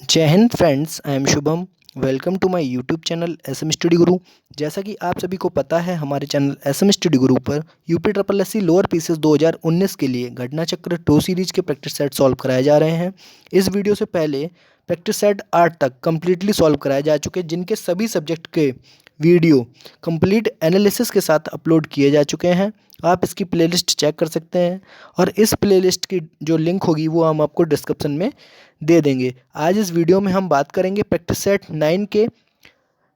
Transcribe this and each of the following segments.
जय हिंद friends, I am Shubham. Welcome to my YouTube channel S M study Guru. जैसा कि आप सभी को पता है, हमारे channel S M study Guru पर UP triple S C lower PCS 2019 के लिए घटना चक्र 2 सीरीज के प्रैक्टिस सेट सॉल्व कराए जा रहे हैं। इस वीडियो से पहले प्रैक्टिस सेट 8 तक कम्प्लीटली सॉल्व कराए जा चुके, जिनके सभी सब्जेक्ट के वीडियो कंप्लीट एनालिसिस के साथ अपलोड किए जा चुके हैं। आप इसकी प्लेलिस्ट चेक कर सकते हैं और इस प्लेलिस्ट की जो लिंक होगी वो हम आपको डिस्क्रिप्शन में दे देंगे। आज इस वीडियो में हम बात करेंगे प्रैक्टिस सेट 9 के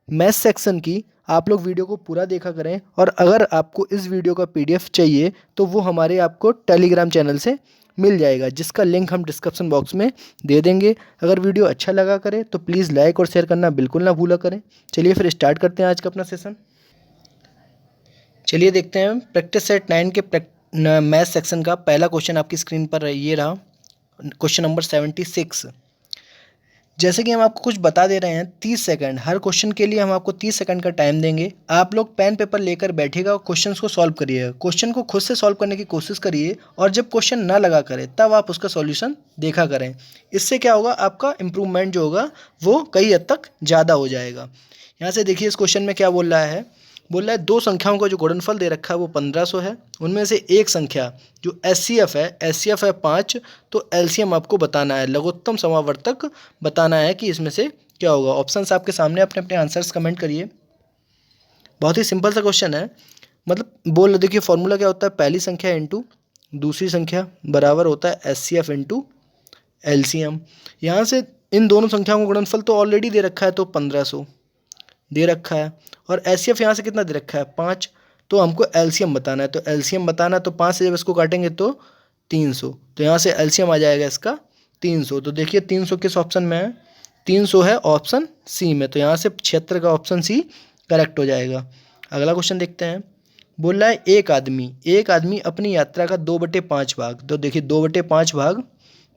मैथ सेक्शन की। आप लोग वीडियो को पूरा देखा करें, और अगर आपको इस वीडियो का पीडीएफ चाहिए तो वो हमारे आपको टेलीग्राम चैनल से मिल जाएगा, जिसका लिंक हम डिस्क्रिप्शन बॉक्स में दे देंगे। अगर वीडियो अच्छा लगा करे तो प्लीज़ लाइक और शेयर करना बिल्कुल ना भूला करें। चलिए फिर स्टार्ट करते हैं आज का अपना सेशन। चलिए देखते हैं प्रैक्टिस सेट 9 के मैथ सेक्शन का पहला क्वेश्चन आपकी स्क्रीन पर ये रहा, क्वेश्चन नंबर 76। जैसे कि हम आपको कुछ बता दे रहे हैं, 30 सेकंड हर क्वेश्चन के लिए हम आपको 30 सेकंड का टाइम देंगे। आप लोग पेन पेपर लेकर बैठिएगा और क्वेश्चंस को सॉल्व करिएगा। क्वेश्चन को खुद से सॉल्व करने की कोशिश करिए, और जब क्वेश्चन ना लगा करे तब आप उसका सॉल्यूशन देखा करें। इससे क्या होगा, आपका इम्प्रूवमेंट जो होगा वो कई हद तक ज़्यादा हो जाएगा। यहाँ से देखिए इस क्वेश्चन में क्या बोल रहा है दो संख्याओं का जो गुणनफल दे रखा है वो 1500 है। उनमें से एक संख्या जो एचसीएफ है 5। तो एलसीएम आपको बताना है, लघुत्तम समावर्तक बताना है कि इसमें से क्या होगा। ऑप्शंस आपके सामने, अपने अपने आंसर्स कमेंट करिए। बहुत ही सिंपल सा क्वेश्चन है। मतलब देखिए फॉर्मूला क्या होता है, पहली संख्या इंटू दूसरी संख्या बराबर होता है एचसीएफ इंटू एलसीएम। यहाँ से इन दोनों संख्याओं का गुणनफल तो ऑलरेडी दे रखा है, तो 1500 दे रखा है, और एचसीएफ यहाँ से कितना दे रखा है 5। तो हमको एलसीएम बताना है, तो एलसीएम बताना है, तो 5 से जब इसको काटेंगे तो 300। तो यहाँ से एलसीएम आ जाएगा इसका 300। तो देखिए 300 किस ऑप्शन में है, 300 है ऑप्शन सी में। तो यहाँ से 76 का ऑप्शन सी करेक्ट हो जाएगा। अगला क्वेश्चन देखते हैं। बोल रहा है एक आदमी अपनी यात्रा का 2/5 भाग, तो देखिए 2/5 भाग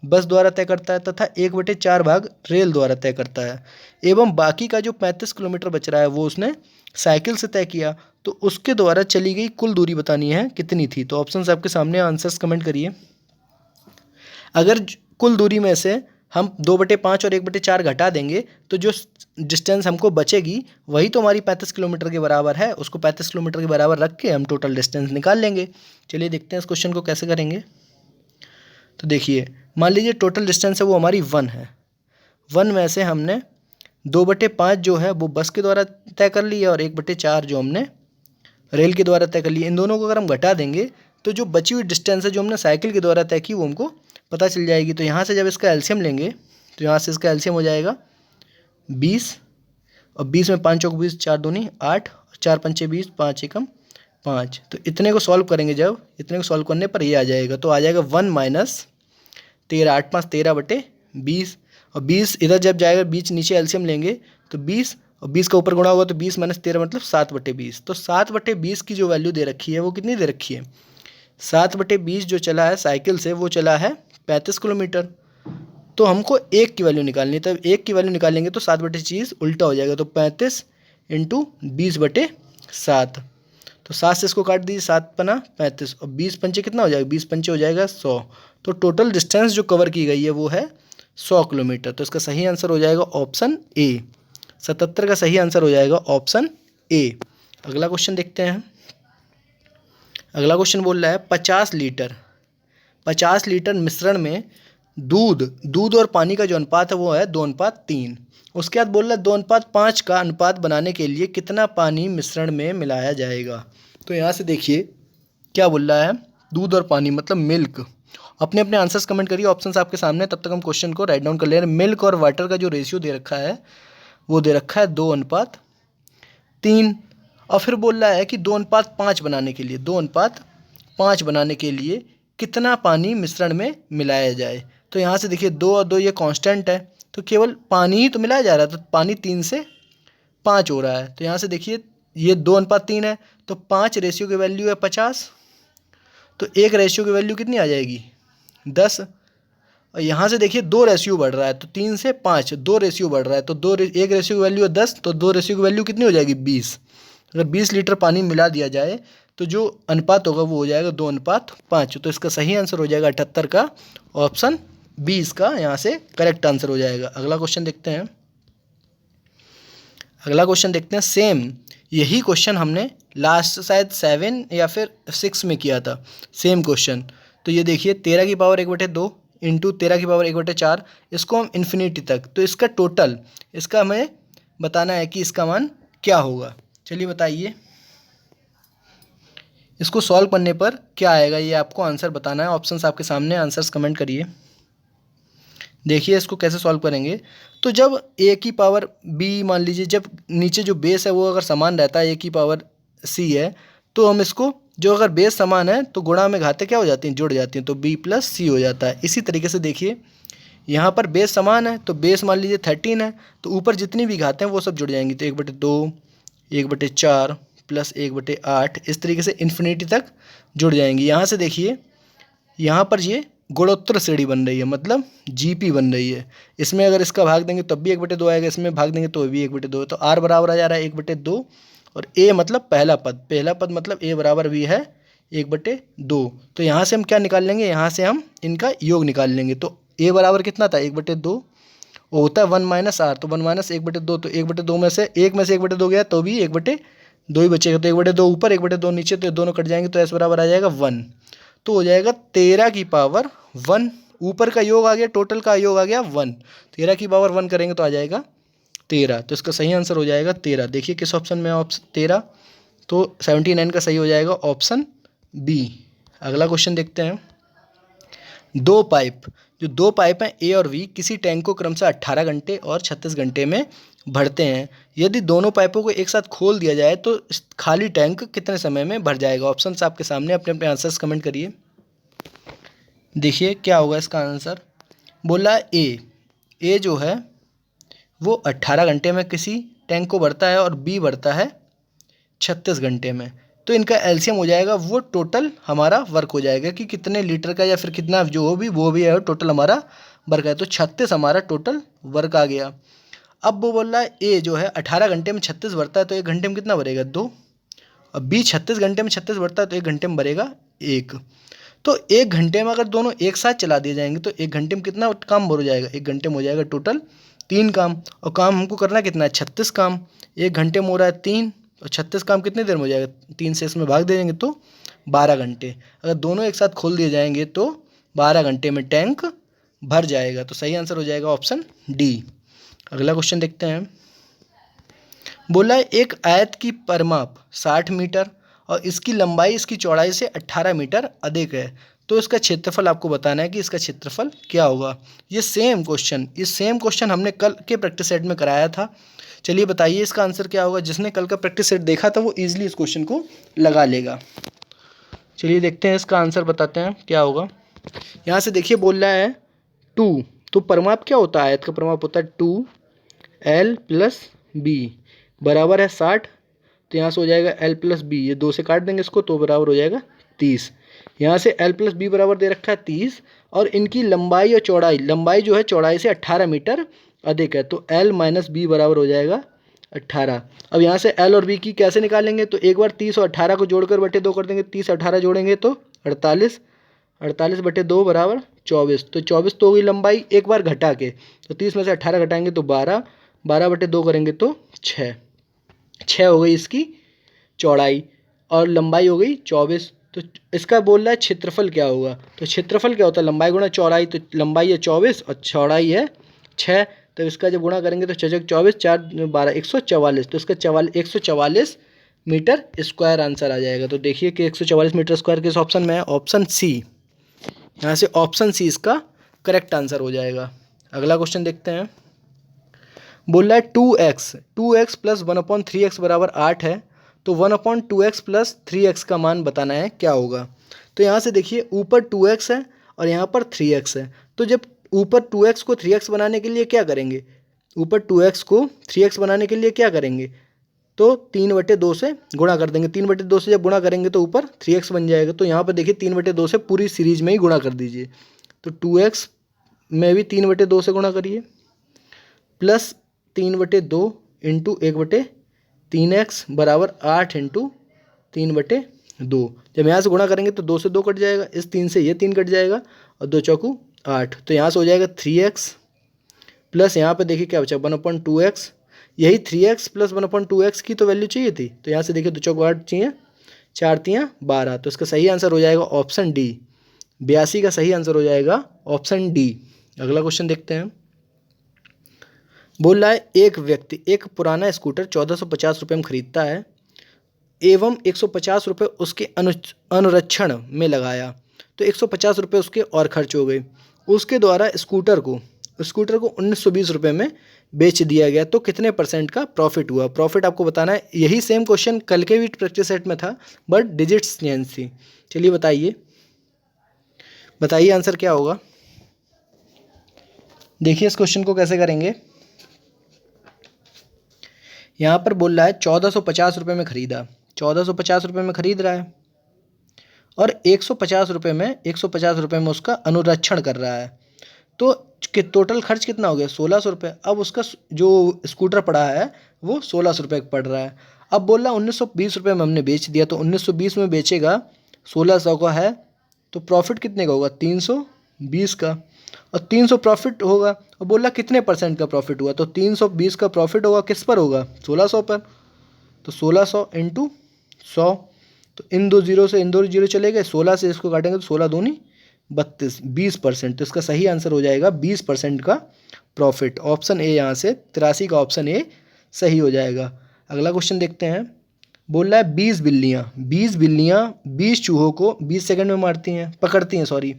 बस द्वारा तय करता है तथा 1/4 भाग रेल द्वारा तय करता है, एवं बाकी का जो 35 किलोमीटर बच रहा है वो उसने साइकिल से तय किया। तो उसके द्वारा चली गई कुल दूरी बतानी है कितनी थी। तो ऑप्शंस आपके सामने, आंसर्स कमेंट करिए। अगर कुल दूरी में से हम 2/5 और 1/4 घटा देंगे तो जो डिस्टेंस हमको बचेगी वही तो हमारी 35 किलोमीटर के बराबर है। उसको 35 किलोमीटर के बराबर रख के हम टोटल डिस्टेंस निकाल लेंगे। चलिए देखते हैं इस क्वेश्चन को कैसे करेंगे। तो देखिए मान लीजिए टोटल डिस्टेंस है वो हमारी 1 है। 1 में से हमने 2/5 जो है वो बस के द्वारा तय कर लिया, और 1/4 जो हमने रेल के द्वारा तय कर लिया। इन दोनों को अगर हम घटा देंगे तो जो बची हुई डिस्टेंस है जो हमने साइकिल के द्वारा तय की वो हमको पता चल जाएगी। तो यहाँ से जब इसका एलसीएम लेंगे तो यहाँ से इसका एलसीएम हो जाएगा 20, और 20 में 5 चौक 20, 4 दूनी 8, 4 पंचे 20, 5 एकम 5। तो इतने को सॉल्व करेंगे, जब इतने को सॉल्व करने पर ये आ जाएगा। तो आ जाएगा 1 माइनस 13, 8 5 13/20, और 20 इधर जब जाएगा, बीच नीचे एलसीएम लेंगे तो 20, और 20 का ऊपर गुणा होगा तो 20 माइनस 13 मतलब 7/20। तो 7/20 की जो वैल्यू दे रखी है वो कितनी दे रखी है, 7/20 जो चला है साइकिल से वो चला है 35 किलोमीटर। तो हमको एक की वैल्यू निकालनी है, तब एक की वैल्यू निकालेंगे तो 7/20 उल्टा हो जाएगा। तो 35 इंटू 20/7। तो 7 से इसको काट दीजिए, 7 पना 35, और 20 पंचे कितना हो जाएगा, 20 पंचे हो जाएगा 100। तो टोटल डिस्टेंस जो कवर की गई है वो है 100 किलोमीटर। तो इसका सही आंसर हो जाएगा ऑप्शन ए। 77 का सही आंसर हो जाएगा ऑप्शन ए। अगला क्वेश्चन देखते हैं। अगला क्वेश्चन बोल रहा है 50 लीटर मिश्रण में दूध और पानी का जो अनुपात है वो है 2:3। उसके बाद बोल रहा है 2:5 का अनुपात बनाने के लिए कितना पानी मिश्रण में मिलाया जाएगा। तो यहाँ से देखिए क्या बोल रहा है, दूध और पानी मतलब मिल्क। अपने अपने आंसर्स कमेंट करिए, ऑप्शंस आपके सामने। तब तक हम क्वेश्चन को राइट डाउन कर ले रहे हैं। मिल्क और वाटर का जो रेशियो दे रखा है वो दे रखा है 2:3। और फिर बोल रहा है कि 2:5 बनाने के लिए कितना पानी मिश्रण में मिलाया जाए। तो यहाँ से देखिए 2 और 2 ये कांस्टेंट है, तो केवल पानी ही तो मिलाया जा रहा है, तो पानी 3 से 5 हो रहा है। तो यहाँ से देखिए ये 2:3 है, तो 5 रेशियो की वैल्यू है 50, तो 1 रेशियो की वैल्यू कितनी आ जाएगी 10। और यहाँ से देखिए 2 रेशियो बढ़ रहा है, तो 3 से 5 2 रेशियो बढ़ रहा है, तो 1 रेशियो की वैल्यू है 10, तो 2 रेशियो की वैल्यू कितनी हो जाएगी 20। अगर 20 लीटर पानी मिला दिया जाए तो जो अनुपात होगा वो हो जाएगा 2:5। तो इसका सही आंसर हो जाएगा 78 का ऑप्शन बी इसका यहाँ से करेक्ट आंसर हो जाएगा। अगला क्वेश्चन देखते हैं। अगला क्वेश्चन देखते हैं। सेम यही क्वेश्चन हमने लास्ट शायद 7 या फिर 6 में किया था, सेम क्वेश्चन। तो ये देखिए 13 की पावर 1/2 इंटू 13 की पावर 1/4, इसको हम इन्फिनिटी तक, तो इसका टोटल, इसका हमें बताना है कि इसका मान क्या होगा। चलिए बताइए, इसको सॉल्व करने पर क्या आएगा, ये आपको आंसर बताना है। ऑप्शंस आपके सामने, आंसर्स कमेंट करिए। देखिए इसको कैसे सॉल्व करेंगे। तो जब ए की पावर बी, मान लीजिए जब नीचे जो बेस है वो अगर समान रहता है, ए की पावर सी है, तो हम इसको, जो अगर बेस समान है तो गुणा में घातें क्या हो जाती हैं, जुड़ जाती हैं, तो बी प्लस सी हो जाता है। इसी तरीके से देखिए यहाँ पर बेस समान है, तो बेस मान लीजिए 13 है, तो ऊपर जितनी भी घातें हैं वो सब जुड़ जाएंगी, तो 1/2, 1/4 प्लस 1/8, इस तरीके से इन्फिनिटी तक जुड़ जाएंगी। यहाँ से देखिए यहाँ पर ये गुणोत्तर श्रेणी बन रही है, मतलब जीपी बन रही है। इसमें अगर इसका भाग देंगे तब भी 1/2 आएगा, इसमें भाग देंगे तो भी 1/2, तो आर बराबर आ जा रहा है 1/2, और ए मतलब पहला पद मतलब ए बराबर भी है 1/2। तो यहाँ से हम क्या निकाल लेंगे, यहाँ से हम इनका योग निकाल लेंगे। तो ए बराबर कितना था 1/2, वो होता है 1 माइनस आर, तो 1 माइनस 1/2, तो 1/2 में से 1/2 गया तो भी 1/2 ही बचेगा, तो 1/2 ऊपर 1/2 नीचे, तो दोनों कट जाएंगे, तो एस बराबर आ जाएगा 1। तो हो जाएगा 13 की पावर 1, ऊपर का योग आ गया, टोटल का योग आ गया 1, 13 की पावर 1 करेंगे तो आ जाएगा 13, तो इसका सही आंसर हो जाएगा 13। देखिए किस ऑप्शन में ऑप्शन 13, तो 79 का सही हो जाएगा ऑप्शन बी। अगला क्वेश्चन देखते हैं। दो पाइप हैं ए और बी, किसी टैंक को क्रमशः 18 घंटे और 36 घंटे में भरते हैं। यदि दोनों पाइपों को एक साथ खोल दिया जाए तो खाली टैंक कितने समय में भर जाएगा। ऑप्शंस आपके सामने, अपने अपने आंसर्स कमेंट करिए। देखिए क्या होगा इसका आंसर। बोला ए जो है वो 18 घंटे में किसी टैंक को भरता है और बी भरता है 36 घंटे में। तो इनका एलसीएम हो जाएगा, वो टोटल हमारा वर्क हो जाएगा कि कितने लीटर का या फिर कितना जो हो भी वो भी है, टोटल हमारा वर्क है। तो 36 हमारा टोटल वर्क आ गया। अब वो बोल रहा है ए जो है 18 घंटे में 36 भरता है, तो 1 घंटे में कितना भरेगा 2, और बी 36 घंटे में 36 भरता है, तो 1 घंटे में भरेगा 1। तो 1 घंटे में अगर दोनों एक साथ चला दिए जाएंगे तो 1 घंटे में कितना काम हो जाएगा, 1 घंटे में हो जाएगा टोटल 3 काम, और काम हमको करना कितना है 36 काम। 1 घंटे में हो रहा है 3, और 36 काम कितनी देर में हो जाएगा, 3 से इसमें भाग दे देंगे तो 12 घंटे। अगर दोनों एक साथ खोल दिए जाएंगे तो 12 घंटे में टैंक भर जाएगा। तो सही आंसर हो जाएगा ऑप्शन डी। अगला क्वेश्चन देखते हैं। बोला है एक आयत की परिमाप 60 मीटर और इसकी लंबाई इसकी चौड़ाई से 18 मीटर अधिक है, तो इसका क्षेत्रफल आपको बताना है कि इसका क्षेत्रफल क्या होगा। ये सेम क्वेश्चन हमने कल के प्रैक्टिस सेट में कराया था। चलिए बताइए इसका आंसर क्या होगा। जिसने कल का प्रैक्टिस सेट देखा था वो ईजिली इस क्वेश्चन को लगा लेगा। चलिए देखते हैं इसका आंसर, बताते हैं क्या होगा। यहाँ से देखिए बोल रहा है 2, तो परिमाप क्या होता है, आयत का परिमाप होता है 2l प्लस बी बराबर है 60। तो यहाँ से हो जाएगा l प्लस बी, ये 2 से काट देंगे इसको तो बराबर हो जाएगा 30। यहाँ से l प्लस बी बराबर दे रखा है 30, और इनकी लंबाई और चौड़ाई, लंबाई जो है चौड़ाई से 18 मीटर अधिक है, तो l माइनस बी बराबर हो जाएगा 18। अब यहाँ से l और b की कैसे निकालेंगे, तो एक बार 30 और 18 को जोड़कर बटे 2 कर देंगे, 30 18 जोड़ेंगे तो 48, 48 बटे 2 बराबर 24। तो 24 तो होगी लंबाई, एक बार घटा के, तो 30 में से 18 घटाएंगे तो 12, 12 बटे 2 करेंगे तो 6 हो गई इसकी चौड़ाई, और लंबाई हो गई 24। तो इसका बोल रहा है क्षेत्रफल क्या होगा, तो क्षेत्रफल क्या होता है लंबाई गुणा चौड़ाई, तो लंबाई है 24 और चौड़ाई है 6, तो इसका जब गुणा करेंगे तो 6 24 4 12 144, तो इसका 144 मीटर स्क्वायर आंसर आ जाएगा। तो देखिए कि 144 मीटर स्क्वायर किस ऑप्शन में है, ऑप्शन सी। यहाँ से ऑप्शन सी इसका करेक्ट आंसर हो जाएगा। अगला क्वेश्चन देखते हैं। बोल रहा है 2x प्लस 1/3x बराबर 8 है, तो 1/2x प्लस 3x का मान बताना है क्या होगा। तो यहाँ से देखिए ऊपर 2x है और यहाँ पर 3x है, तो जब ऊपर 2x को 3x बनाने के लिए क्या करेंगे, ऊपर 2x को 3x बनाने के लिए क्या करेंगे, तो 3/2 से गुणा कर देंगे। 3/2 से जब गुणा करेंगे तो ऊपर 3x बन जाएगा। तो यहाँ पर देखिए 3/2 से पूरी सीरीज में ही गुणा कर दीजिए, तो 2x में भी 3/2 से गुणा करिए, प्लस 3/2 इंटू 1/3x बराबर 8 इंटू 3/2। जब यहाँ से गुणा करेंगे तो 2 से 2 कट जाएगा, इस 3 से ये 3 कट जाएगा, और 2 चौकू 8, तो यहाँ से हो जाएगा 3x प्लस यहाँ पे देखिए क्या बचा 1/2x। यही 3x प्लस 1/2x की तो वैल्यू चाहिए थी, तो यहाँ से देखिए 2 चौक 8 चाहिए, 4 तियाँ 12, तो इसका सही आंसर हो जाएगा ऑप्शन डी। 82 का सही आंसर हो जाएगा ऑप्शन डी। अगला क्वेश्चन देखते हैं। बोल रहा है एक व्यक्ति एक पुराना स्कूटर 1450 रुपये में खरीदता है एवं 150 रुपये उसके अनुरक्षण में लगाया, तो 150 रुपये उसके और खर्च हो गए। उसके द्वारा स्कूटर को 1920 रुपये में बेच दिया गया, तो कितने % का प्रॉफिट हुआ? प्रॉफिट आपको बताना है। यही सेम क्वेश्चन कल के भी प्रैक्टिस सेट में था, बट डिजिट्स चेंज थी। चलिए बताइए आंसर क्या होगा। देखिए इस क्वेश्चन को कैसे करेंगे। यहाँ पर बोल रहा है 1450 रुपये में खरीदा, 1450 रुपये में खरीद रहा है और 150 रुपये में उसका अनुरक्षण कर रहा है, तो टोटल खर्च कितना हो गया? 1600 रुपये। अब उसका जो स्कूटर पड़ा है वो 1600 रुपये का पड़ रहा है। अब बोल रहा है 1920 रुपये में हमने बेच दिया, तो 1920 में बेचेगा, 1600 का है, तो प्रॉफिट कितने का होगा? 320 का, और 300 प्रॉफिट होगा। और बोला कितने % का प्रॉफिट हुआ? तो 320 का प्रॉफिट होगा, किस पर होगा? 1600 पर। तो 1600 इंटू 100, तो इन दो जीरो से इन दो जीरो चले गए, 16 से इसको काटेंगे तो 16 दूनी 32, 20%। तो इसका सही आंसर हो जाएगा 20% का प्रॉफिट। ऑप्शन ए यहाँ से 83 का ऑप्शन ए सही हो जाएगा। अगला क्वेश्चन देखते हैं। बोल रहा है 20 बिल्लियाँ 20 चूहों को 20 सेकंड में पकड़ती हैं सॉरी,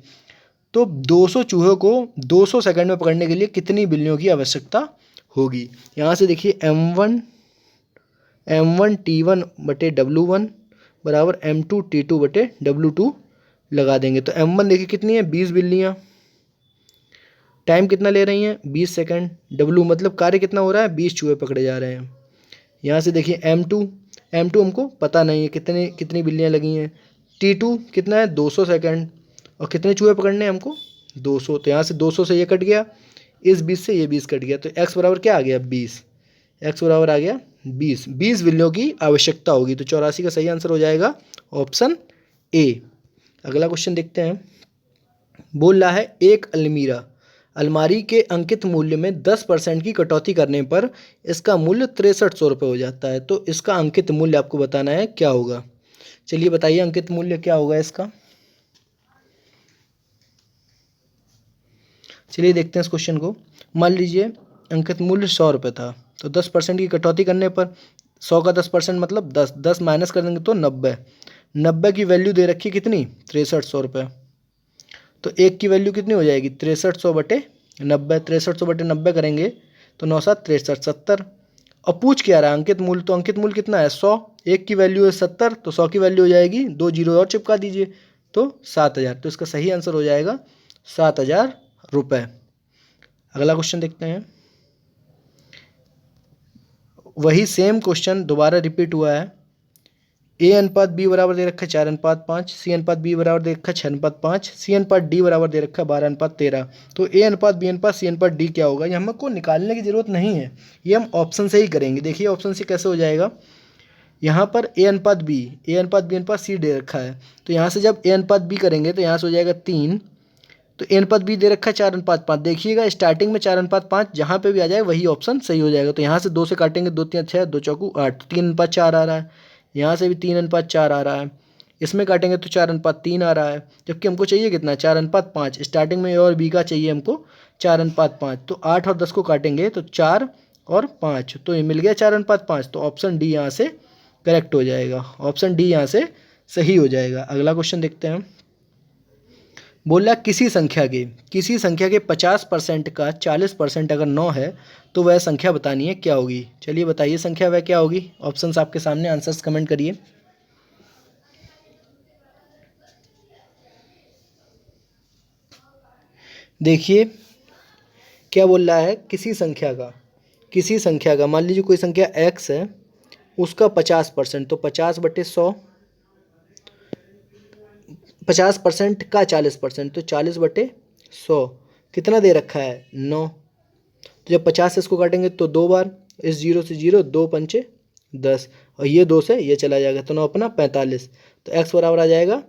तो 200 चूहों को 200 सेकंड में पकड़ने के लिए कितनी बिल्लियों की आवश्यकता होगी? यहाँ से देखिए M1 T1 बटे W1 बराबर M2 T2 बटे W2 लगा देंगे। तो M1 देखिए कितनी है? 20 बिल्लियाँ, टाइम कितना ले रही हैं? 20 सेकंड। W मतलब कार्य कितना हो रहा है? 20 चूहे पकड़े जा रहे हैं। यहाँ से देखिए M2 हमको पता नहीं है कितनी बिल्लियाँ लगी हैं। T2 कितना है? 200 सेकंड, और कितने चूहे पकड़ने हैं हमको? 200। तो यहाँ से 200 से ये कट गया, इस 20 से ये 20 कट गया, तो x बराबर क्या आ गया? 20। x बराबर आ गया 20 बिल्लियों की आवश्यकता होगी, तो 84 का सही आंसर हो जाएगा ऑप्शन ए। अगला क्वेश्चन देखते हैं। बोल रहा है एक अलमारी के अंकित मूल्य में 10% की कटौती करने पर इसका मूल्य 6300 रुपये हो जाता है, तो इसका अंकित मूल्य आपको बताना है क्या होगा। चलिए बताइए अंकित मूल्य क्या होगा इसका। चलिए देखते हैं इस क्वेश्चन को। मान लीजिए अंकित मूल्य 100 रुपये था, तो 10% की कटौती करने पर 100 का 10% मतलब 10 माइनस कर देंगे तो 90 की वैल्यू दे रखी कितनी? 6300 रुपये। तो एक की वैल्यू कितनी हो जाएगी? 6300 बटे 90, 6300 बटे 90 करेंगे तो 9 7 63 70। और पूछ क्या रहा है? अंकित मूल्य, तो अंकित मूल्य कितना है? 100। एक की वैल्यू है 70, तो 100 की वैल्यू हो जाएगी 2 जीरो और चिपका दीजिए, तो 7000। तो इसका सही आंसर हो जाएगा 7000 रुपये। अगला क्वेश्चन देखते हैं। वही सेम क्वेश्चन दोबारा रिपीट हुआ है। A अनुपात B बराबर दे रखा है 4:5, C अनुपात B बराबर दे रखा है 6:5, C अनुपात D बराबर दे रखा है 12:13। तो A अनुपात B अनुपात C अनुपात D क्या होगा? ये हमको निकालने की ज़रूरत नहीं है, ये हम ऑप्शन से ही करेंगे। देखिए ऑप्शन से कैसे हो जाएगा। यहाँ पर A अनुपात B अनुपात C दे रखा है, तो यहाँ से जब A अनुपात B करेंगे तो यहाँ से हो जाएगा 3, तो A अनुपात B दे रखा है 4:5। देखिएगा स्टार्टिंग में 4:5 जहाँ पे भी आ जाए वही ऑप्शन सही हो जाएगा। तो यहाँ से 2 से काटेंगे, 2 3 6, 2 चौकू 8, 3:4 आ रहा है। यहाँ से भी 3:4 आ रहा है, इसमें काटेंगे तो 4:3 आ रहा है, जबकि हमको चाहिए कितना? 4:5। स्टार्टिंग में A और B का चाहिए हमको 4:5, तो 8 और 10 को काटेंगे तो 4 और 5, तो ये मिल गया 4:5। तो ऑप्शन डी यहाँ से करेक्ट हो जाएगा, ऑप्शन डी यहाँ से सही हो जाएगा। अगला क्वेश्चन देखते हैं। बोला किसी संख्या के 50% का 40% अगर 9 है तो वह संख्या बतानी है क्या होगी। चलिए बताइए संख्या वह क्या होगी। ऑप्शंस आपके सामने, आंसर्स कमेंट करिए। देखिए क्या बोल रहा है, किसी संख्या का मान लीजिए कोई संख्या x है, उसका 50%, तो 50/100, 50% का 40%, तो 40/100 कितना दे रखा है? 9। तो जब 50 से इसको काटेंगे तो 2 बार, इस 0 से 0, 2 पंचे 10, और ये 2 से ये चला जाएगा, तो 9 अपना 45। तो x बराबर आ जाएगा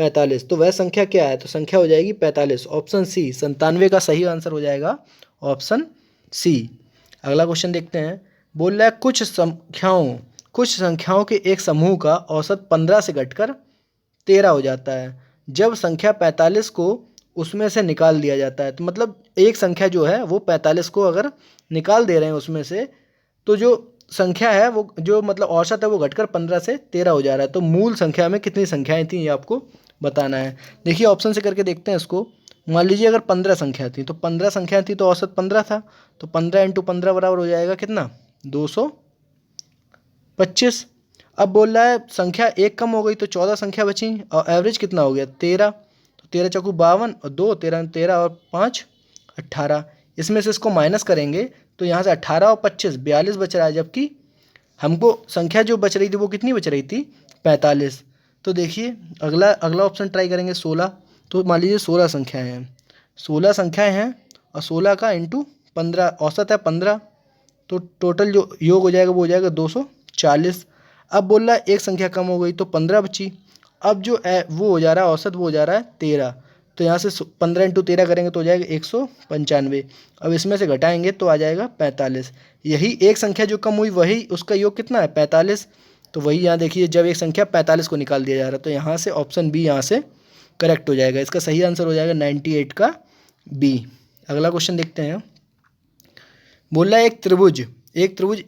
45। तो वह संख्या क्या है? तो संख्या हो जाएगी 45। ऑप्शन सी 97 का सही आंसर हो जाएगा ऑप्शन सी। अगला क्वेश्चन देखते हैं। बोल रहा है कुछ संख्याओं के एक समूह का औसत 15 से घटकर 13 हो जाता है जब संख्या 45 को उसमें से निकाल दिया जाता है। तो मतलब एक संख्या जो है वो 45 को अगर निकाल दे रहे हैं उसमें से, तो जो संख्या है वो जो मतलब औसत है वो घटकर 15 से 13 हो जा रहा है। तो मूल संख्या में कितनी संख्याएं थी ये आपको बताना है। देखिए ऑप्शन से करके देखते हैं इसको। मान लीजिए अगर 15 संख्या थी तो 15 संख्या थी तो औसत 15 था, तो 15 इंटू 15 बराबर हो जाएगा कितना? 225। अब बोल रहा है संख्या एक कम हो गई तो 14 संख्या बची और एवरेज कितना हो गया? 13। तो 13 चौकू 52 और 2 13 13 और 5 18। इसमें से इसको माइनस करेंगे तो यहाँ से 18 और 25 42 बच रहा है, जबकि हमको संख्या जो बच रही थी वो कितनी बच रही थी? 45। तो देखिए अगला ऑप्शन ट्राई करेंगे 16। तो मान लीजिए 16 संख्याएँ हैं, 16 संख्याएँ हैं और 16 का इंटू 15 औसत है 15, तो टोटल जो योग हो जाएगा वो हो जाएगा 240। अब बोल रहा है एक संख्या कम हो गई तो 15 बची। अब जो है वो हो जा रहा है औसत, वो हो जा रहा है 13। तो यहाँ से 15 इंटू 13 करेंगे तो हो जाएगा 195। अब इसमें से घटाएंगे तो आ जाएगा 45। यही एक संख्या जो कम हुई वही उसका योग कितना है? 45। तो वही यहाँ देखिए जब एक संख्या 45 को निकाल दिया जा रहा है तो यहाँ से ऑप्शन बी यहाँ से करेक्ट हो जाएगा। इसका सही आंसर हो जाएगा 98 का बी। अगला क्वेश्चन देखते हैं। बोल रहा है एक त्रिभुज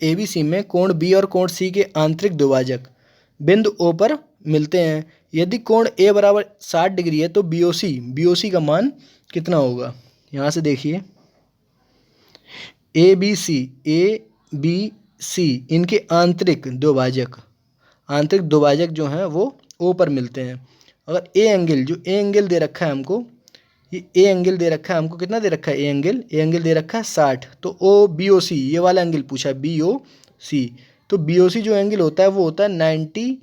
ABC में कोण B और कोण C के आंतरिक द्विभाजक बिंदु O पर मिलते हैं। यदि कोण A बराबर 60 डिग्री है तो BOC का मान कितना होगा? यहाँ से देखिए ABC इनके आंतरिक द्विभाजक जो हैं वो O पर मिलते हैं। अगर ए एंगल दे रखा है हमको, ये ए एंगल दे रखा है हमको, कितना दे रखा है? ए एंगल दे रखा है 60। तो BOC ये वाला एंगल पूछा है BOC। तो BOC जो एंगल होता है वो होता है 90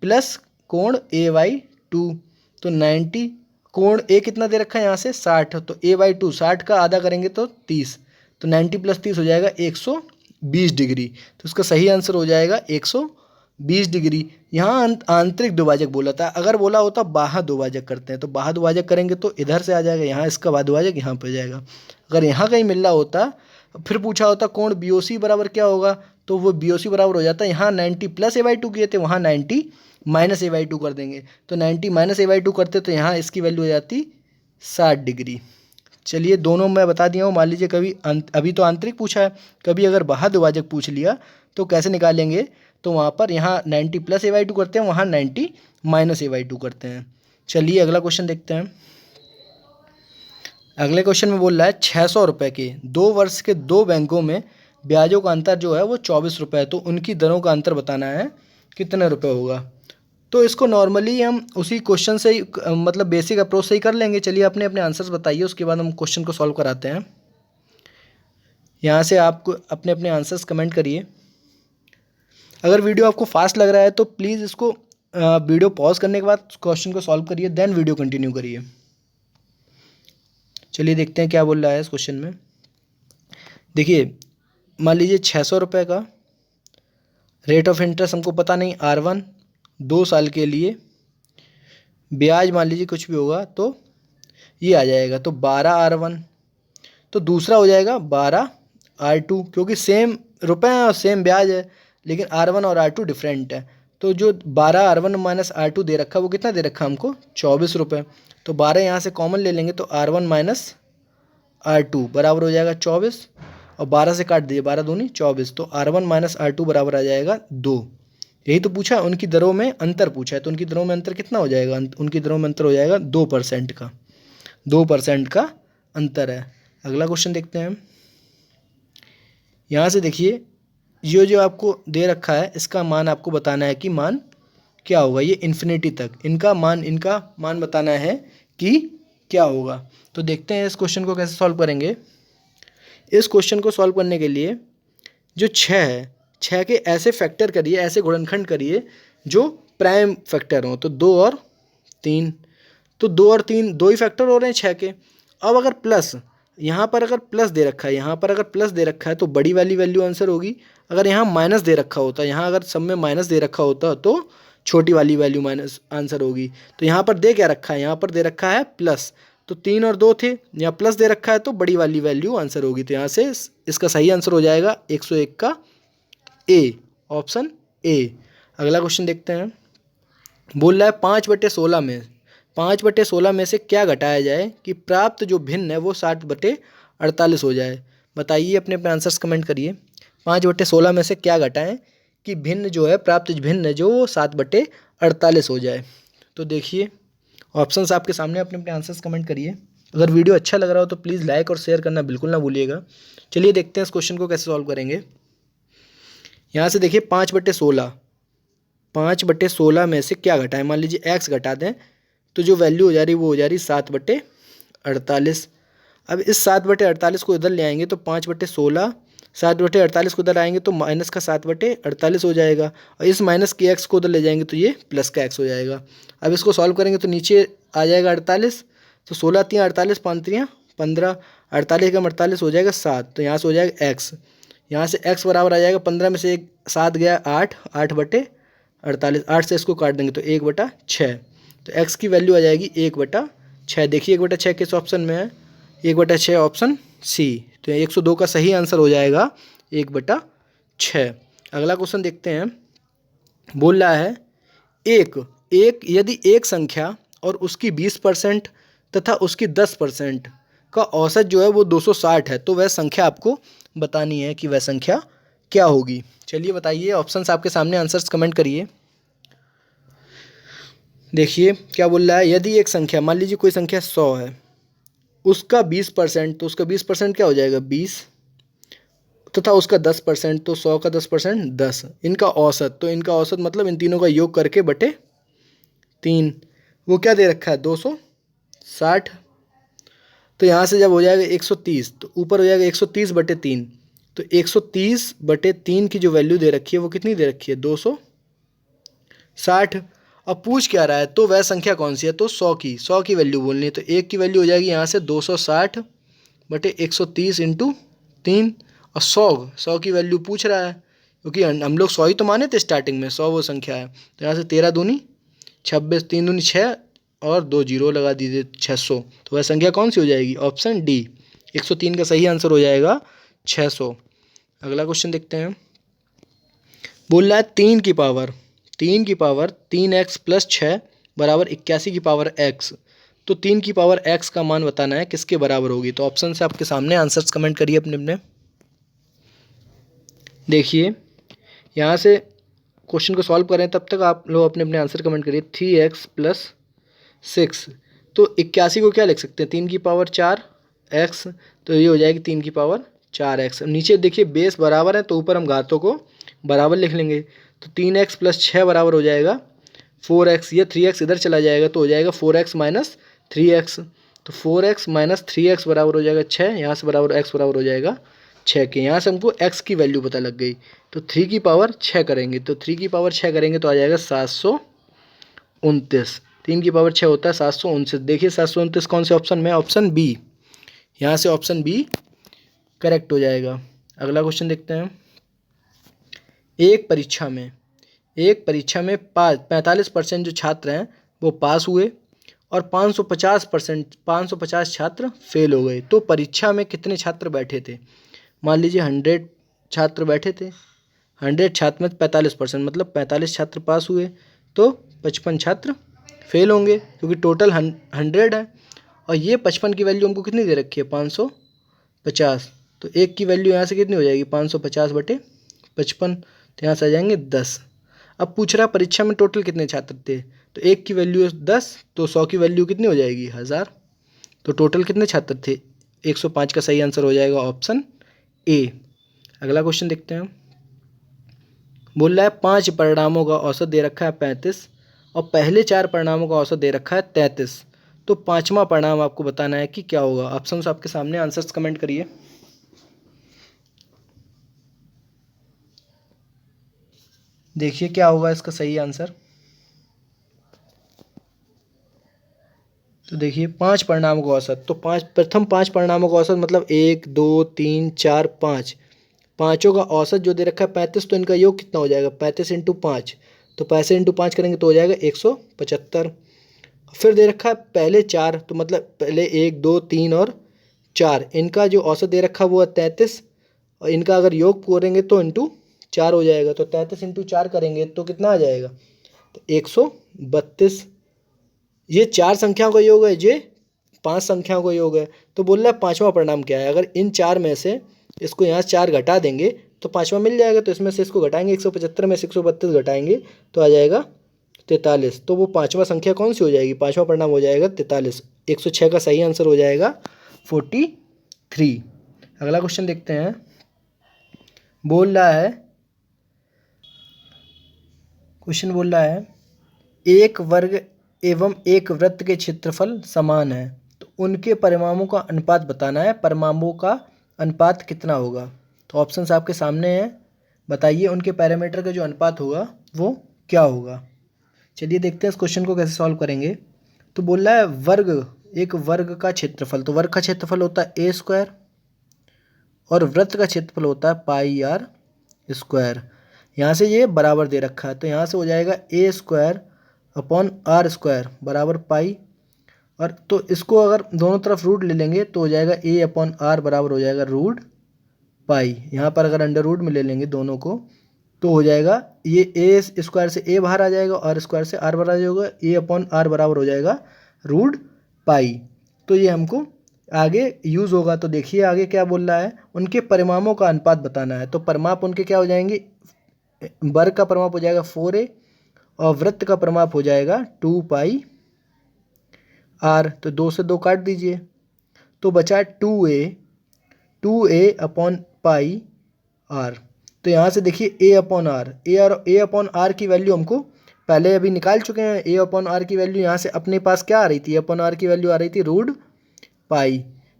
प्लस कोण A/2। तो 90 कोण A कितना दे रखा है यहाँ से? 60। तो A/2 60 का आधा करेंगे तो 30। तो 90 प्लस 30 हो जाएगा 120 डिग्री। तो इसका सही आंसर हो जाएगा 120 डिग्री। यहाँ आंतरिक द्विभाजक बोला था, अगर बोला होता बाह्य द्विभाजक करते हैं तो बाह्य द्विभाजक करेंगे तो इधर से आ जाएगा, यहाँ इसका बाह्य द्विभाजक यहाँ पर जाएगा। अगर यहाँ कहीं मिल रहा होता फिर पूछा होता कोण BOC बराबर क्या होगा, तो वो BOC बराबर हो जाता है, यहाँ 90 प्लस A/2 किए थे वहाँ 90 माइनस A/2 कर देंगे। तो 90 माइनस A/2 करते तो यहाँ इसकी वैल्यू हो जाती 60 डिग्री। चलिए दोनों मैं बता दिया हूँ। मान लीजिए कभी अभी तो आंतरिक पूछा है, कभी अगर बाह्य द्विभाजक पूछ लिया तो कैसे निकालेंगे? तो वहाँ पर यहाँ 90 प्लस A/2 करते हैं, वहाँ 90 माइनस A/2 करते हैं। चलिए अगला क्वेश्चन देखते हैं। अगले क्वेश्चन में बोल रहा है 600 रुपये के 2 वर्ष के 2 बैंकों में ब्याजों का अंतर जो है वो 24 रुपये है, तो उनकी दरों का अंतर बताना है कितने रुपये होगा। तो इसको नॉर्मली हम उसी क्वेश्चन से ही मतलब बेसिक अप्रोच से ही कर लेंगे। चलिए अपने अपने आंसर्स बताइए, उसके बाद हम क्वेश्चन को सॉल्व कराते हैं। यहाँ से आपको अपने अपने आंसर्स कमेंट करिए। अगर वीडियो आपको फास्ट लग रहा है तो प्लीज़ इसको वीडियो पॉज करने के बाद क्वेश्चन को सॉल्व करिए, देन वीडियो कंटिन्यू करिए। चलिए देखते हैं क्या बोल रहा है इस क्वेश्चन में। देखिए मान लीजिए 600 रुपये का रेट ऑफ इंटरेस्ट हमको पता नहीं R1 2 साल के लिए, ब्याज मान लीजिए कुछ भी होगा तो ये आ जाएगा, तो 12 R1। तो दूसरा हो जाएगा 12 R2, क्योंकि सेम रुपए हैं और सेम ब्याज है, लेकिन R1 और R2 डिफरेंट है। तो जो 12 R1 माइनस R2 दे रखा है वो कितना दे रखा है हमको? 24 रुपये। तो 12 यहाँ से कॉमन ले लेंगे तो R1 माइनस R2 बराबर हो जाएगा 24, और 12 से काट दीजिए, 12 दूनी 24। तो R1 माइनस R2 बराबर आ जाएगा 2। यही तो पूछा है, उनकी दरों में अंतर पूछा है, तो उनकी दरों में अंतर कितना हो जाएगा? उनकी दरों में अंतर हो जाएगा 2% का, 2% का अंतर है। अगला क्वेश्चन देखते हैं। यहाँ से देखिए ये जो आपको दे रखा है इसका मान आपको बताना है कि मान क्या होगा। ये इन्फिनिटी तक इनका मान बताना है कि क्या होगा। तो देखते हैं इस क्वेश्चन को कैसे सॉल्व करेंगे। इस क्वेश्चन को सॉल्व करने के लिए जो 6 है, 6 के ऐसे फैक्टर करिए, ऐसे गुणनखंड करिए जो प्राइम फैक्टर हों। तो 2 और 3, तो 2 और 3 दो ही फैक्टर हो रहे हैं 6 के। अब अगर प्लस यहाँ पर अगर प्लस दे रखा है, यहाँ पर अगर प्लस दे रखा है तो बड़ी वाली वैल्यू आंसर होगी। अगर यहाँ माइनस दे रखा होता, यहाँ अगर सब में माइनस दे रखा होता तो छोटी वाली वैल्यू माइनस आंसर होगी। तो यहाँ पर दे क्या रखा है, यहाँ पर दे रखा है प्लस, तो 3 और 2 थे, यहाँ प्लस दे रखा है तो बड़ी वाली वैल्यू आंसर होगी। तो यहाँ से इसका सही आंसर हो जाएगा 101 का ए, ऑप्शन ए। अगला क्वेश्चन देखते हैं। बोल रहा है 5/16 में से क्या घटाया जाए कि प्राप्त जो भिन्न है वो 60/48 हो जाए। बताइए, अपने अपने आंसर्स कमेंट करिए। 5/16 में से क्या घटाएं कि भिन्न जो है, प्राप्त भिन्न है जो वो 7/48 हो जाए। तो देखिए ऑप्शंस आपके सामने, अपने अपने आंसर्स कमेंट करिए। अगर वीडियो अच्छा लग रहा हो तो प्लीज़ लाइक और शेयर करना बिल्कुल ना भूलिएगा। चलिए देखते हैं इस क्वेश्चन को कैसे सॉल्व करेंगे। यहाँ से देखिए 5/16 में से क्या घटाएं, मान लीजिए x घटा दें तो जो वैल्यू हो जा रही वो हो जा रही 7/48। अब इस 7/48 को इधर ले आएंगे तो 5/16, 7/48 को इधर आएंगे तो माइनस का 7/48 हो जाएगा, और इस माइनस के x को उधर ले जाएंगे तो ये प्लस का x हो जाएगा। अब इसको सॉल्व करेंगे तो नीचे आ जाएगा 48, तो 16 3 48, 5 3 15, 48 का 48 हो जाएगा 7, तो यहाँ से हो जाएगा x। यहाँ से x बराबर आ जाएगा 15 में से 7 गया 8, 8/48, 8 से इसको काट देंगे तो 1/6, तो x की वैल्यू आ जाएगी 1/6। देखिए 1/6 किस ऑप्शन में है, 1/6 ऑप्शन सी। तो 102 का सही आंसर हो जाएगा 1/6। अगला क्वेश्चन देखते हैं। बोल रहा है यदि एक संख्या और उसकी 20% तथा उसकी 10% का औसत जो है वो 260 है, तो वह संख्या आपको बतानी है कि वह संख्या क्या होगी। चलिए बताइए, ऑप्शंस आपके सामने, आंसर्स कमेंट करिए। देखिए क्या बोल रहा है, यदि एक संख्या, मान लीजिए कोई संख्या 100 है, उसका 20%, तो उसका 20% क्या हो जाएगा 20, तथा उसका 10%, तो 100 का 10% 10, इनका औसत, तो इनका औसत मतलब इन तीनों का योग करके बटे 3, वो क्या दे रखा है 260। तो यहाँ से जब हो जाएगा 130 तो ऊपर हो जाएगा 130/3, तो 130/3 की जो वैल्यू दे रखी है वो कितनी दे रखी है 260। अब पूछ क्या रहा है, तो वह संख्या कौन सी है, तो 100 की वैल्यू बोलनी है, तो 1 की वैल्यू हो जाएगी यहाँ से 260/130 × 3, और 100 की वैल्यू पूछ रहा है, क्योंकि हम लोग 100 ही तो माने थे स्टार्टिंग में, 100 वो संख्या है। तो यहाँ से 13 दूनी 26, 3 दूनी 6 और 2 जीरो लगा दीजिए 600, तो वह संख्या कौन सी हो जाएगी, ऑप्शन डी, 103 का सही आंसर हो जाएगा 600। अगला क्वेश्चन देखते हैं। बोल रहा है 3 की पावर 3x + 6 बराबर 81 की पावर x, तो 3 की पावर x का मान बताना है किसके बराबर होगी। तो ऑप्शन से आपके सामने, आंसर्स कमेंट करिए अपने अपने। देखिए यहाँ से क्वेश्चन को सॉल्व करें तब तक आप लोग अपने अपने आंसर कमेंट करिए। 3x + 6, तो 81 को क्या लिख सकते हैं, 3 की पावर 4x, तो ये हो जाएगी 3 की पावर 4x। नीचे देखिए बेस बराबर है तो ऊपर हम घातों को बराबर लिख लेंगे, तो 3x + 6 बराबर हो जाएगा 4x, ये 3x इधर चला जाएगा तो हो जाएगा 4x - 3x, तो 4x - 3x बराबर हो जाएगा 6, यहाँ से बराबर x बराबर हो जाएगा 6 के। यहाँ से हमको x की वैल्यू पता लग गई, तो 3 की पावर 6 करेंगे, तो 3 की पावर 6 करेंगे तो आ जाएगा 729। 3 की पावर 6 होता है 729। देखिए 729 कौन से ऑप्शन में, ऑप्शन बी, यहाँ से ऑप्शन बी करेक्ट हो जाएगा। अगला क्वेश्चन देखते हैं। एक परीक्षा में 45% जो छात्र हैं वो पास हुए और 550 छात्र फेल हो गए, तो परीक्षा में कितने छात्र बैठे थे। मान लीजिए 100 छात्र बैठे थे, 100 छात्र में 45%, मतलब 45 छात्र पास हुए तो 55 छात्र फेल होंगे, क्योंकि टोटल 100 है, और ये 55 की वैल्यू हमको कितनी दे रखी है 550, तो एक की वैल्यू यहाँ से कितनी हो जाएगी 550/55, तो यहाँ से आ जाएंगे 10। अब पूछ रहा परीक्षा में टोटल कितने छात्र थे, तो एक की वैल्यू 10, तो 100 की वैल्यू कितनी हो जाएगी 1000, तो टोटल कितने छात्र थे 105 का सही आंसर हो जाएगा ऑप्शन ए। अगला क्वेश्चन देखते हैं। बोल रहा है 5 परिणामों का औसत दे रखा है 35 और पहले 4 परिणामों का औसत दे रखा है 33, तो 5वां परिणाम आपको बताना है कि क्या होगा। ऑप्शंस आपके सामने, आंसर्स कमेंट करिए। देखिए क्या होगा इसका सही आंसर। तो देखिए 5 परिणामों का औसत, तो प्रथम 5 परिणामों का औसत मतलब 1 2 3 4 5, पाँचों का औसत जो दे रखा है 35, तो इनका योग कितना हो जाएगा 35 × 5, तो 65 इंटू 5 करेंगे तो हो जाएगा 175। फिर दे रखा है पहले 4, तो मतलब पहले 1 2 3 और 4, इनका जो औसत दे रखा है वो है 33, और इनका अगर योग करेंगे तो इंटू 4 हो जाएगा। तो 33 इंटू 4 करेंगे तो कितना आ जाएगा, तो 132। ये 4 संख्याओं का योग है, ये 5 संख्याओं का योग है। तो बोल रहा है पाँचवा परिणाम क्या है। अगर इन 4 में से इसको यहाँ 4 घटा देंगे तो पाँचवा मिल जाएगा। तो इसमें से इसको घटाएंगे, 175 में से 132 घटाएंगे तो आ जाएगा 43। तो वो पाँचवा संख्या कौन सी हो जाएगी, पाँचवा परिणाम हो जाएगा 43। 106 का सही आंसर हो जाएगा 43। अगला क्वेश्चन देखते हैं। बोल रहा है, क्वेश्चन बोल रहा है एक वर्ग एवं एक वृत्त के क्षेत्रफल समान है, तो उनके परिमाणों का अनुपात बताना है। परिमाणों का अनुपात कितना होगा। तो ऑप्शंस आपके सामने हैं, बताइए उनके पैरामीटर का जो अनुपात होगा वो क्या होगा। चलिए देखते हैं इस क्वेश्चन को कैसे सॉल्व करेंगे। तो बोल रहा है वर्ग, एक वर्ग का क्षेत्रफल, तो वर्ग का क्षेत्रफल होता है ए स्क्वायर और वृत्त का क्षेत्रफल होता है पाई आर स्क्वायर। यहाँ से ये बराबर दे रखा है, तो यहाँ से हो जाएगा ए स्क्वायर अपॉन आर स्क्वायर बराबर पाई, और तो इसको अगर दोनों तरफ रूट ले लेंगे तो हो जाएगा ए अपॉन आर बराबर हो जाएगा रूट पाई। यहाँ पर अगर अंडर रूट में ले लेंगे दोनों को तो हो जाएगा ये ए स्क्वायर से ए बाहर आ जाएगा और स्क्वायर से आर बाहर आ जाएगा, ए अपॉन आर बराबर हो जाएगा रूट पाई। तो ये हमको आगे यूज़ होगा। तो देखिए आगे क्या बोल रहा है, उनके परिमापों का अनुपात बताना है। तो परिमाप उनके क्या हो जाएंगे, वर्ग का परिमाप हो जाएगा 4a और वृत्त का परिमाप हो जाएगा 2 पाई आर। तो 2 से 2 काट दीजिए तो बचा 2a अपॉन पाई आर। तो यहाँ से देखिए a upon r, a upon r की वैल्यू हमको पहले अभी निकाल चुके हैं। ए अपॉन आर की वैल्यू यहाँ से अपने पास क्या आ रही थी, ए अपॉन आर की वैल्यू आ रही थी रूट पाई,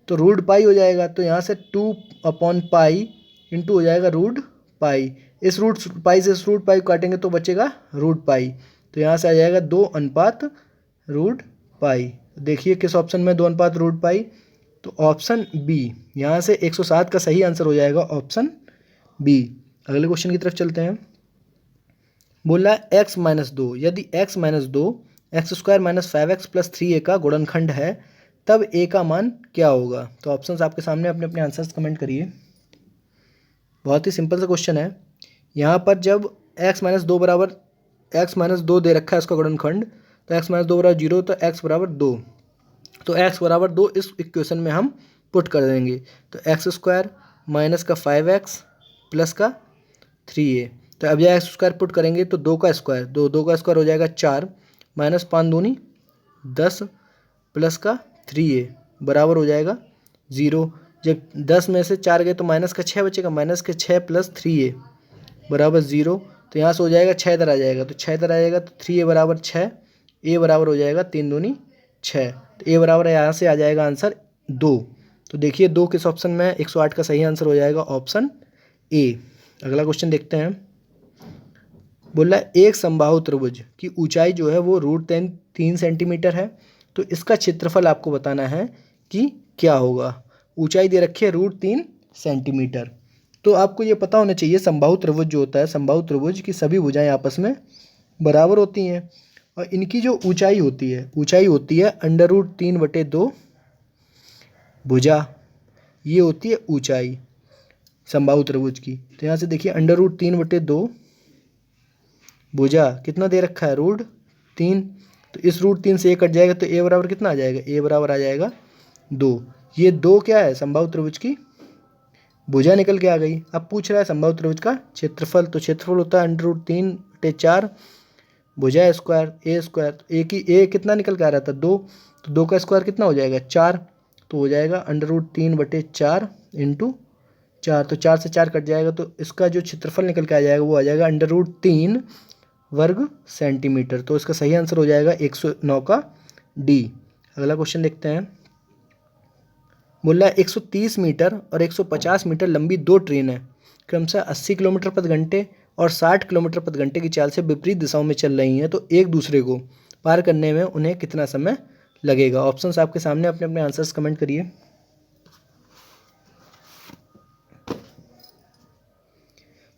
तो रूट पाई हो जाएगा। तो यहाँ से 2 अपॉन पाई इंटू हो जाएगा रूट पाई। इस रूट पाई से इस रूट पाई काटेंगे तो बचेगा रूट पाई। तो यहाँ से आ जाएगा 2 अनुपात रूट पाई। देखिए किस ऑप्शन में 2 अनुपात रूट पाई, तो ऑप्शन बी। यहाँ से 107 का सही आंसर हो जाएगा ऑप्शन बी। अगले क्वेश्चन की तरफ चलते हैं। बोला x माइनस 2, यदि x minus 2 x square minus 5x plus 3a का गुणनखंड है तब a का मान क्या होगा। तो ऑप्शंस आपके सामने, अपने अपने आंसर्स कमेंट करिए। बहुत ही सिंपल सा क्वेश्चन है। यहाँ पर जब x माइनस 2 बराबर x माइनस 2 दे रखा है उसका गुणनखंड, तो x माइनस 2 बराबर 0, तो x बराबर 2, तो x बराबर 2 इस इक्वेशन में हम पुट कर देंगे। तो एक्स स्क्वायर माइनस का 5x प्लस का 3a, तो अब यह एक्स स्क्वायर पुट करेंगे तो 2 का स्क्वायर, 2 का स्क्वायर हो जाएगा 4 माइनस 5 दूनी 10 प्लस का 3a बराबर हो जाएगा 0। जब 10 में से 4 गए तो माइनस का 6 बचेगा, माइनस के 6 प्लस 3a बराबर 0। तो यहाँ से हो जाएगा 6 इधर आ जाएगा, तो 6 इधर आ जाएगा तो 3a बराबर 6, a बराबर हो जाएगा 3 दूनी 6, तो a बराबर यहाँ से आ जाएगा आंसर 2। तो देखिए 2 किस ऑप्शन में है, 108 का सही आंसर हो जाएगा ऑप्शन ए। अगला क्वेश्चन देखते हैं। बोला एक समबाहु त्रिभुज की ऊंचाई जो है वो √3 सेंटीमीटर है, तो इसका क्षेत्रफल आपको बताना है कि क्या होगा। ऊंचाई दे रखी है √3 सेंटीमीटर। तो आपको ये पता होना चाहिए समबाहु त्रिभुज जो होता है, समबाहु त्रिभुज की सभी भुजाएं आपस में बराबर होती हैं और इनकी जो ऊंचाई होती है √3/2 भुजा, ये होती है ऊंचाई समबाहु त्रिभुज की। तो यहाँ से देखिए √3/2 भुजा कितना दे रखा है √3, तो इस √3 से ये कट जाएगा तो a बराबर कितना आ जाएगा, a बराबर आ जाएगा 2। ये 2 क्या है, समबाहु त्रिभुज की भुजा निकल के आ गई। अब पूछ रहा है समबाहु त्रिभुज का क्षेत्रफल, तो क्षेत्रफल होता है √3/4 भुजा स्क्वायर a स्क्वायर, तो a की a कितना निकल के आ रहा था 2, तो 2 का स्क्वायर कितना हो जाएगा 4, तो हो जाएगा √3/4 इंटू 4, तो 4 से 4 कट जाएगा तो इसका जो क्षेत्रफल निकल के आ जाएगा वो आ जाएगा √3 वर्ग सेंटीमीटर। तो इसका सही आंसर हो जाएगा 109 का डी। अगला क्वेश्चन देखते हैं। बोला 130 मीटर और 150 मीटर लंबी 2 ट्रेन है, क्रमशः 80 किलोमीटर प्रति घंटे और 60 किलोमीटर प्रति घंटे की चाल से विपरीत दिशाओं में चल रही हैं, तो एक दूसरे को पार करने में उन्हें कितना समय लगेगा। ऑप्शंस आपके सामने, अपने अपने आंसर्स कमेंट करिए।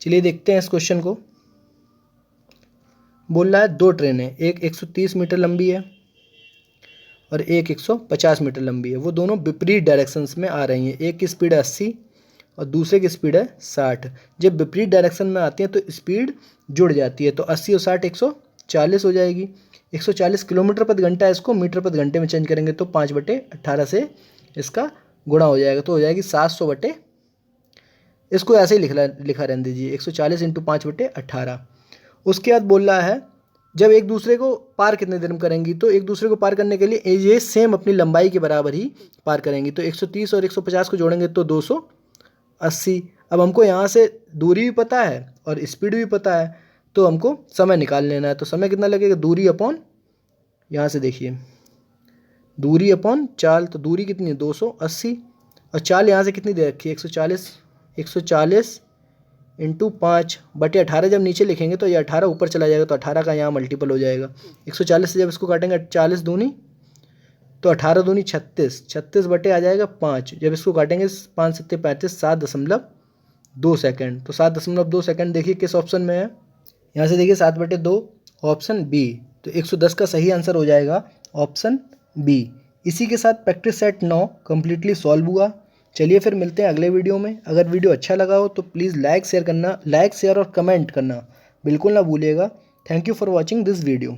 चलिए देखते हैं इस क्वेश्चन को। बोल रहा है 2 ट्रेनें, एक 130 मीटर लंबी है और एक 150 मीटर लंबी है, वो दोनों विपरीत डायरेक्शंस में आ रही हैं। एक की स्पीड है 80 और दूसरे की स्पीड है 60। जब विपरीत डायरेक्शन में आती हैं तो स्पीड जुड़ जाती है, तो 80 और 60 140 हो जाएगी। 140 किलोमीटर प्रति घंटा, इसको मीटर प्रति घंटे में चेंज करेंगे तो 5/18 से इसका गुणा हो जाएगा, तो हो जाएगी 700 इसको ऐसे ही लिखा रहने दीजिए, 140 इंटू 5/18। उसके बाद बोल रहा है जब एक दूसरे को पार कितने देर में करेंगी, तो एक दूसरे को पार करने के लिए ये सेम अपनी लंबाई के बराबर ही पार करेंगी, तो 130 और 150 को जोड़ेंगे तो 280। अब हमको यहाँ से दूरी भी पता है और स्पीड भी पता है, तो हमको समय निकाल लेना है। तो समय कितना लगेगा, दूरी अपॉन, यहाँ से देखिए दूरी अपॉन चाल, तो दूरी कितनी है 280 और चाल यहाँ से कितनी दे रखी है 140 इंटू 5/18। जब नीचे लिखेंगे तो ये 18 ऊपर चला जाएगा, तो 18 का यहाँ मल्टीपल हो जाएगा। 140 से जब इसको काटेंगे 40 दूनी तो 18 दूनी 36, 36 आ जाएगा 5। जब इसको काटेंगे 5 7 35, 7.2 सेकेंड। तो 7.2 सेकेंड देखिए किस ऑप्शन में है, यहाँ से देखिए 7/2 ऑप्शन बी। तो 110 का सही आंसर हो जाएगा ऑप्शन बी। इसी के साथ प्रैक्टिस सेट 9 कम्प्लीटली सॉल्व हुआ। चलिए फिर मिलते हैं अगले वीडियो में। अगर वीडियो अच्छा लगा हो तो प्लीज़ लाइक शेयर और कमेंट करना बिल्कुल ना भूलिएगा। Thank you for watching this video.